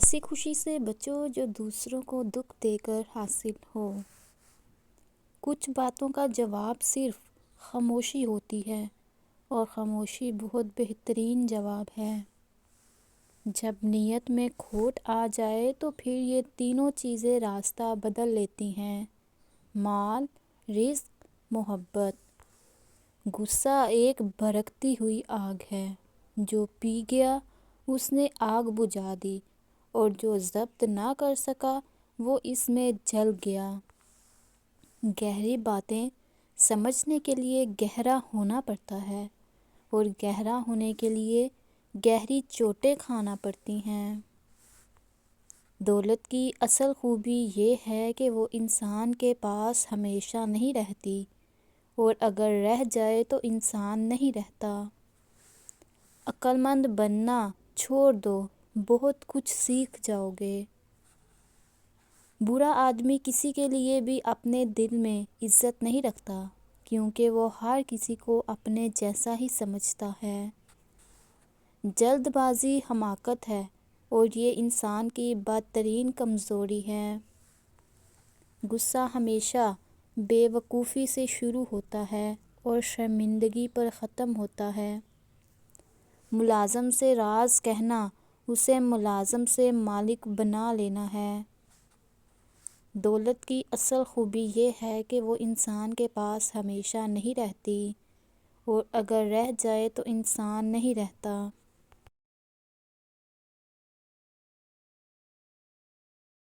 ایسی خوشی سے بچو جو دوسروں کو دکھ دے کر حاصل ہو۔ کچھ باتوں کا جواب صرف خاموشی ہوتی ہے، اور خاموشی بہت بہترین جواب ہے۔ جب نیت میں کھوٹ آ جائے تو پھر یہ تینوں چیزیں راستہ بدل لیتی ہیں: مال، رزق، محبت۔ غصہ ایک بھڑکتی ہوئی آگ ہے، جو پی گیا اس نے آگ بجھا دی، اور جو ضبط نہ کر سکا وہ اس میں جل گیا۔ گہری باتیں سمجھنے کے لیے گہرا ہونا پڑتا ہے، اور گہرا ہونے کے لیے گہری چوٹیں کھانا پڑتی ہیں۔ دولت کی اصل خوبی یہ ہے کہ وہ انسان کے پاس ہمیشہ نہیں رہتی، اور اگر رہ جائے تو انسان نہیں رہتا۔ عقل مند بننا چھوڑ دو، بہت کچھ سیکھ جاؤ گے۔ برا آدمی کسی کے لیے بھی اپنے دل میں عزت نہیں رکھتا، کیونکہ وہ ہر کسی کو اپنے جیسا ہی سمجھتا ہے۔ جلد بازی حماقت ہے، اور یہ انسان کی بدترین کمزوری ہے۔ غصہ ہمیشہ بے وقوفی سے شروع ہوتا ہے اور شرمندگی پر ختم ہوتا ہے۔ ملازم سے راز کہنا اسے ملازم سے مالک بنا لینا ہے۔ دولت کی اصل خوبی یہ ہے کہ وہ انسان کے پاس ہمیشہ نہیں رہتی، اور اگر رہ جائے تو انسان نہیں رہتا۔